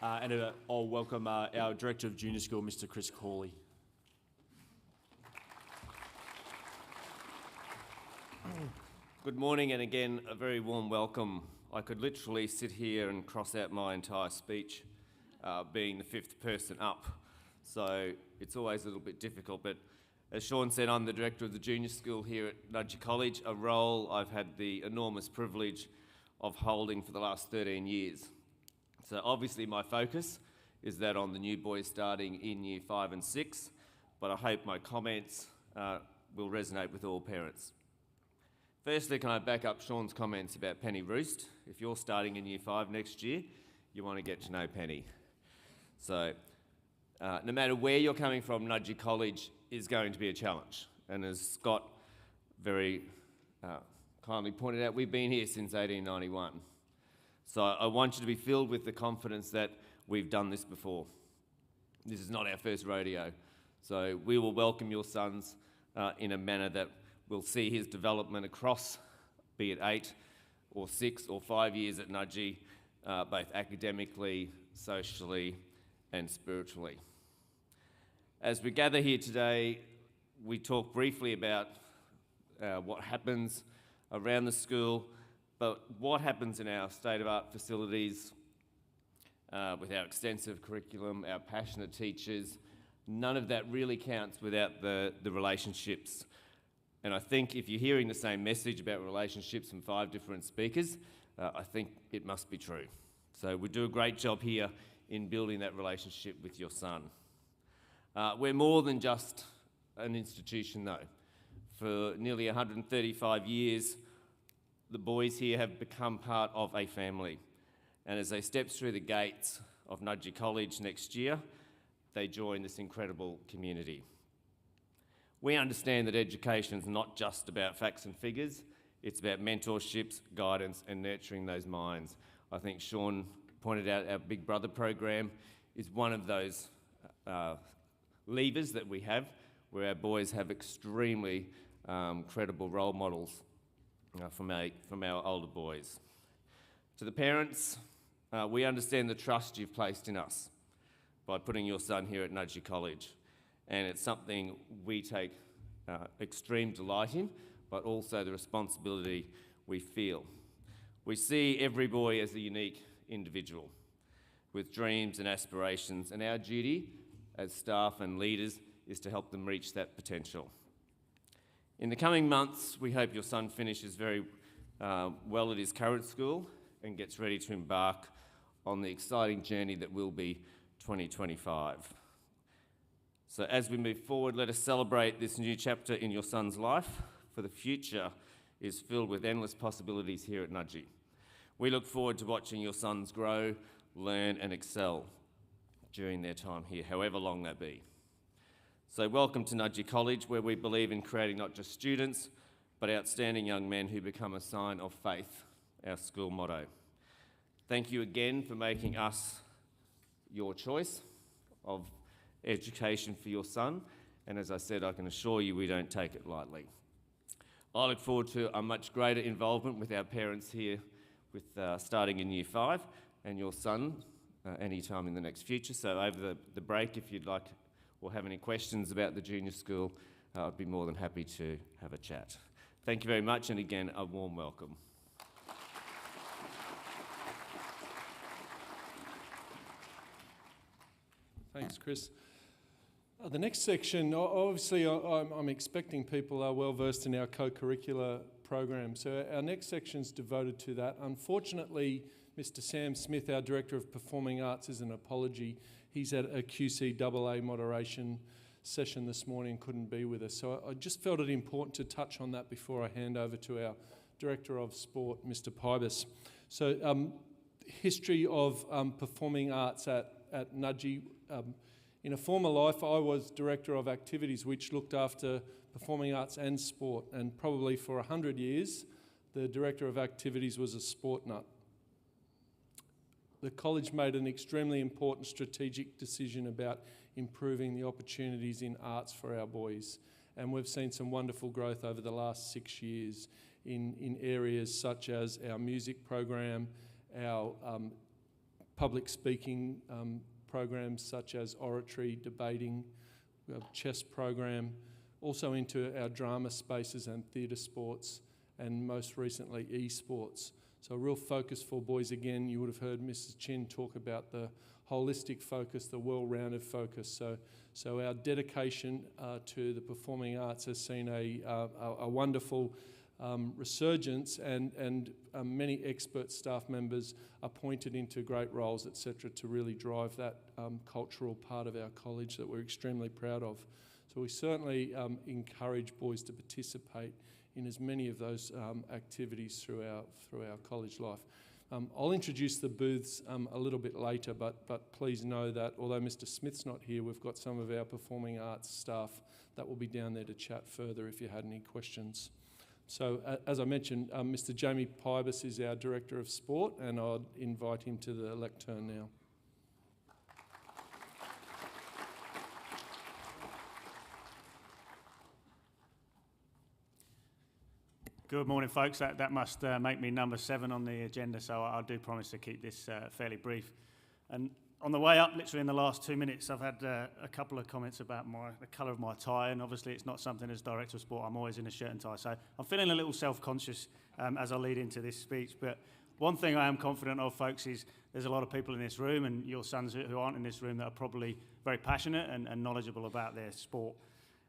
And I'll welcome our Director of Junior School, Mr. Chris Cawley. Good morning, and again, a very warm welcome. I could literally sit here and cross out my entire speech, being the 5th person up. So it's always a little bit difficult, but as Sean said, I'm the Director of the Junior School here at Nudgee College, a role I've had the enormous privilege of holding for the last 13 years. So obviously my focus is that on the new boys starting in Year 5 and 6, but I hope my comments will resonate with all parents. Firstly, can I back up Sean's comments about Penny Roost? If you're starting in Year 5 next year, you want to get to know Penny. So no matter where you're coming from, Nudgee College is going to be a challenge. And as Scott very kindly pointed out, we've been here since 1891. So I want you to be filled with the confidence that we've done this before. This is not our first rodeo. So we will welcome your sons in a manner that will see his development across, be it 8 or 6 or 5 years at Nudgee, both academically, socially and spiritually. As we gather here today, we talk briefly about what happens around the school, but what happens in our state-of-art facilities with our extensive curriculum, our passionate teachers. None of that really counts without the relationships. And I think if you're hearing the same message about relationships from 5 different speakers, I think it must be true. So we do a great job here in building that relationship with your son. We're more than just an institution though. For nearly 135 years, the boys here have become part of a family. And as they step through the gates of Nudgee College next year, they join this incredible community. We understand that education is not just about facts and figures, it's about mentorships, guidance and nurturing those minds. I think Sean pointed out our Big Brother program is one of those levers that we have where our boys have extremely credible role models from our older boys. To the parents, we understand the trust you've placed in us by putting your son here at Nudgee College, and it's something we take extreme delight in, but also the responsibility we feel. We see every boy as a unique individual with dreams and aspirations, and our duty as staff and leaders is to help them reach that potential. In the coming months, we hope your son finishes very well at his current school and gets ready to embark on the exciting journey that will be 2025. So as we move forward, let us celebrate this new chapter in your son's life, for the future is filled with endless possibilities here at Nudgee. We look forward to watching your sons grow, learn and excel during their time here, however long that be. So welcome to Nudgee College, where we believe in creating not just students, but outstanding young men who become a sign of faith, our school motto. Thank you again for making us your choice of education for your son, and as I said, I can assure you we don't take it lightly. I look forward to a much greater involvement with our parents here with starting in Year 5 and your son anytime in the next future. So over the break, if you'd like or have any questions about the junior school, I'd be more than happy to have a chat. Thank you very much, and again, a warm welcome. Thanks, Chris. The next section, obviously I'm expecting people are well versed in our co-curricular program, so our next section is devoted to that. Unfortunately, Mr. Sam Smith, our Director of Performing Arts, is an apology. He's at a QCAA moderation session this morning, couldn't be with us. So I just felt it important to touch on that before I hand over to our Director of Sport, Mr. Pybus. So history of performing arts at Nudgee. In a former life, I was Director of Activities, which looked after performing arts and sport, and probably for 100 years, the Director of Activities was a sport nut. The college made an extremely important strategic decision about improving the opportunities in arts for our boys, and we've seen some wonderful growth over the last 6 years in areas such as our music program, our public speaking programs such as oratory, debating, we have chess program, also into our drama spaces and theatre sports, and most recently esports. So a real focus for boys again. You would have heard Mrs. Chin talk about the holistic focus, the well-rounded focus. So our dedication to the performing arts has seen a wonderful resurgence, and many expert staff members appointed into great roles, etc., to really drive that cultural part of our college that we're extremely proud of. So we certainly encourage boys to participate in as many of those activities through our college life. I'll introduce the booths a little bit later, but please know that although Mr. Smith's not here, we've got some of our performing arts staff that will be down there to chat further if you had any questions. So as I mentioned, Mr. Jamie Pybus is our Director of Sport, and I'd invite him to the lectern now. Good morning, folks. That must make me number 7 on the agenda, so I do promise to keep this fairly brief. And on the way up, literally in the last 2 minutes, I've had a couple of comments about the colour of my tie, and obviously it's not something as Director of Sport I'm always in a shirt and tie, so I'm feeling a little self-conscious as I lead into this speech. But one thing I am confident of, folks, is there's a lot of people in this room, and your sons who aren't in this room, that are probably very passionate and knowledgeable about their sport.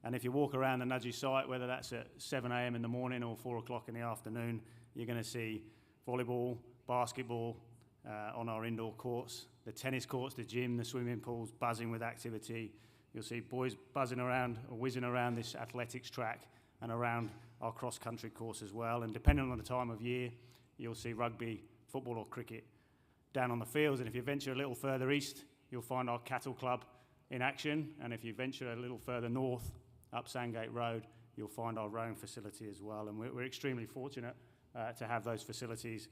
And if you walk around the Nudgee site, whether that's at 7 a.m. in the morning or 4 o'clock in the afternoon, you're going to see volleyball, basketball on our indoor courts, the tennis courts, the gym, the swimming pools buzzing with activity. You'll see boys buzzing around or whizzing around this athletics track and around our cross-country course as well. And depending on the time of year, you'll see rugby, football or cricket down on the fields. And if you venture a little further east, you'll find our cattle club in action. And if you venture a little further north, up Sandgate Road, you'll find our rowing facility as well. And we're extremely fortunate to have those facilities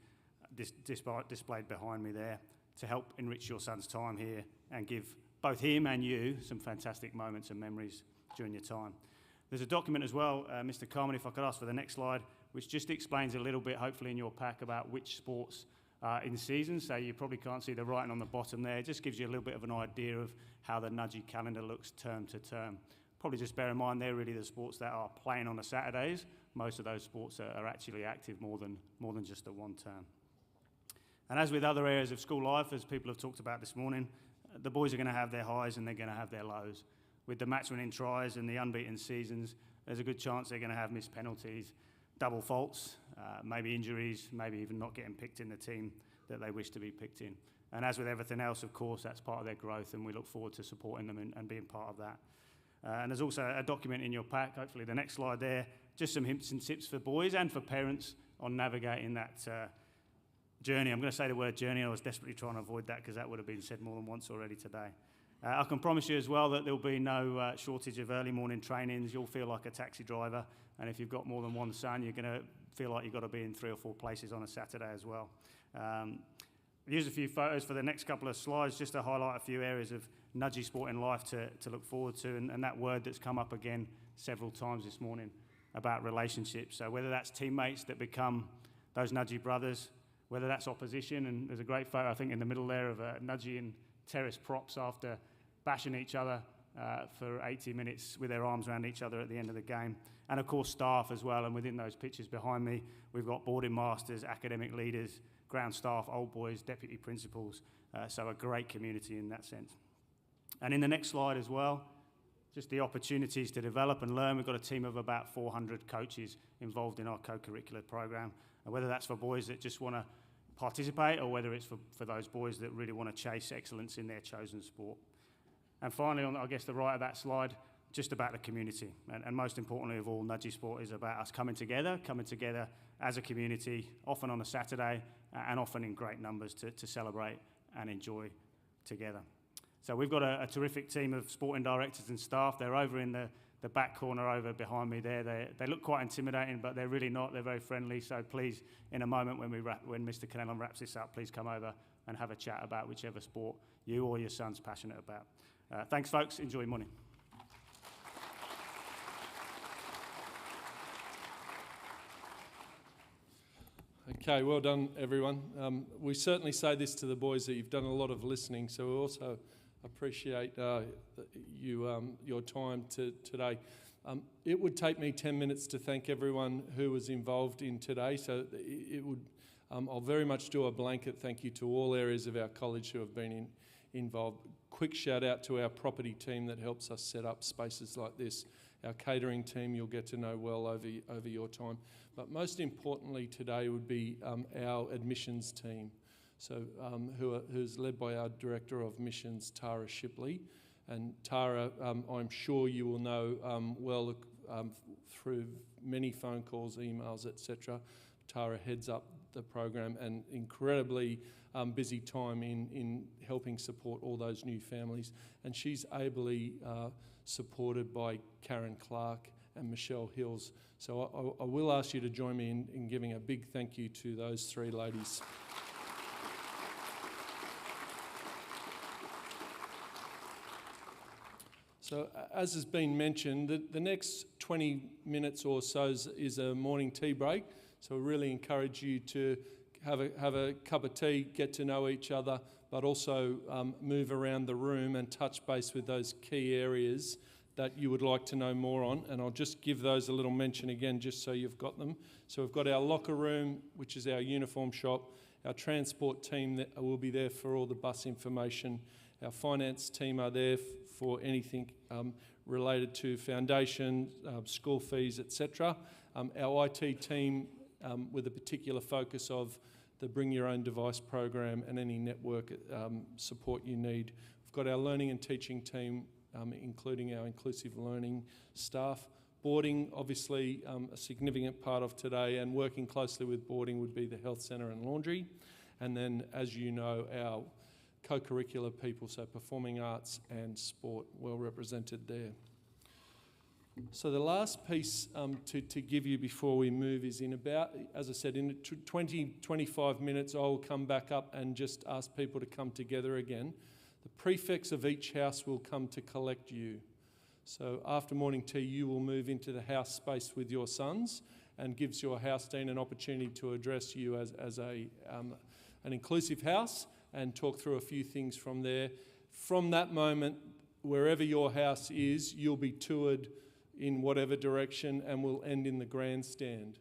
displayed behind me there to help enrich your son's time here and give both him and you some fantastic moments and memories during your time. There's a document as well, Mr. Carmen, if I could ask for the next slide, which just explains a little bit, hopefully in your pack, about which sports are in season. So you probably can't see the writing on the bottom there. It just gives you a little bit of an idea of how the Nudgy calendar looks term to term. Probably just bear in mind they're really the sports that are playing on the Saturdays. Most of those sports are actually active more than just the one term. And as with other areas of school life, as people have talked about this morning, the boys are going to have their highs and they're going to have their lows. With the match-winning tries and the unbeaten seasons, there's a good chance they're going to have missed penalties, double faults, maybe injuries, maybe even not getting picked in the team that they wish to be picked in. And as with everything else, of course, that's part of their growth, and we look forward to supporting them and being part of that. And there's also a document in your pack, hopefully the next slide there, just some hints and tips for boys and for parents on navigating that journey. I'm going to say the word journey. I was desperately trying to avoid that because that would have been said more than once already today. I can promise you as well that there'll be no shortage of early morning trainings. You'll feel like a taxi driver, and if you've got more than one son, you're going to feel like you've got to be in 3 or 4 places on a Saturday as well. I've used a few photos for the next couple of slides just to highlight a few areas of nudgy sport in life to look forward to, and that word that's come up again several times this morning about relationships. So whether that's teammates that become those nudgy brothers, whether that's opposition, and there's a great photo I think in the middle there of Nudgy and Terrace props after bashing each other for 80 minutes with their arms around each other at the end of the game. And of course staff as well, and within those pictures behind me we've got boarding masters, academic leaders, ground staff, old boys, deputy principals, so a great community in that sense. And in the next slide as well, just the opportunities to develop and learn. We've got a team of about 400 coaches involved in our co-curricular program, and whether that's for boys that just want to participate or whether it's for those boys that really want to chase excellence in their chosen sport. And finally, on I guess the right of that slide, just about the community. And most importantly of all, Nudgy Sport is about us coming together as a community, often on a Saturday and often in great numbers to celebrate and enjoy together. So we've got a terrific team of sporting directors and staff. They're over in the back corner over behind me there. They look quite intimidating, but they're really not. They're very friendly. So please, in a moment when Mr. Kennellan wraps this up, please come over and have a chat about whichever sport you or your son's passionate about. Thanks, folks. Enjoy your morning. Okay, well done, everyone. We certainly say this to the boys that you've done a lot of listening, so we also appreciate your time today. It would take me 10 minutes to thank everyone who was involved in today, so it would. I'll very much do a blanket thank you to all areas of our college who have been involved. Quick shout out to our property team that helps us set up spaces like this. Our catering team you'll get to know well over your time. But most importantly today would be our admissions team, so who's led by our Director of Missions, Tara Shipley. And Tara, I'm sure you will know well through many phone calls, emails, etc. Tara heads up the program, and incredibly busy time in helping support all those new families. And she's ably supported by Karen Clark and Michelle Hills. So I will ask you to join me in giving a big thank you to those 3 ladies. So as has been mentioned, the next 20 minutes or so is a morning tea break. So we really encourage you to have a cup of tea, get to know each other, but also move around the room and touch base with those key areas that you would like to know more on. And I'll just give those a little mention again, just so you've got them. So we've got our locker room, which is our uniform shop. Our transport team that will be there for all the bus information. Our finance team are there for anything related to foundation, school fees, etc. Our IT team with a particular focus of the Bring Your Own Device program and any network support you need. We've got our learning and teaching team, including our inclusive learning staff. Boarding, obviously, a significant part of today, and working closely with boarding would be the health centre and laundry. And then, as you know, our co-curricular people, so performing arts and sport, well represented there. So the last piece to give you before we move is in about, as I said, in 20-25 minutes, I will come back up and just ask people to come together again. The prefects of each house will come to collect you. So after morning tea, you will move into the house space with your sons, and gives your house dean an opportunity to address you as an inclusive house and talk through a few things from there. From that moment, wherever your house is, you'll be toured in whatever direction, and we'll end in the grandstand.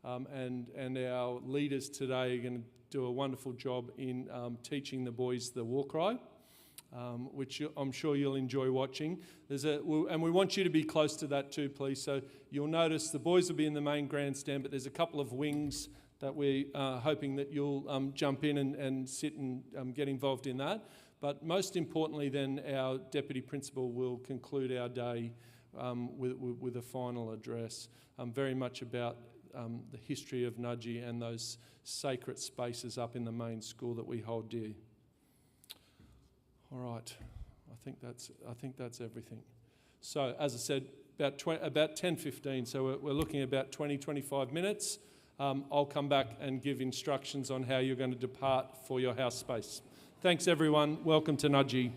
And our leaders today are going to do a wonderful job in teaching the boys the war cry, which I'm sure you'll enjoy watching. And we want you to be close to that too, please. So you'll notice the boys will be in the main grandstand, but there's a couple of wings that we're hoping that you'll jump in and sit and get involved in that. But most importantly then, our Deputy Principal will conclude our day with a final address, very much about the history of Nudgee and those sacred spaces up in the main school that we hold dear. All right, I think that's everything. So as I said, about 10:15. So we're looking at about 20-25 minutes. I'll come back and give instructions on how you're going to depart for your house space. Thanks everyone. Welcome to Nudgee.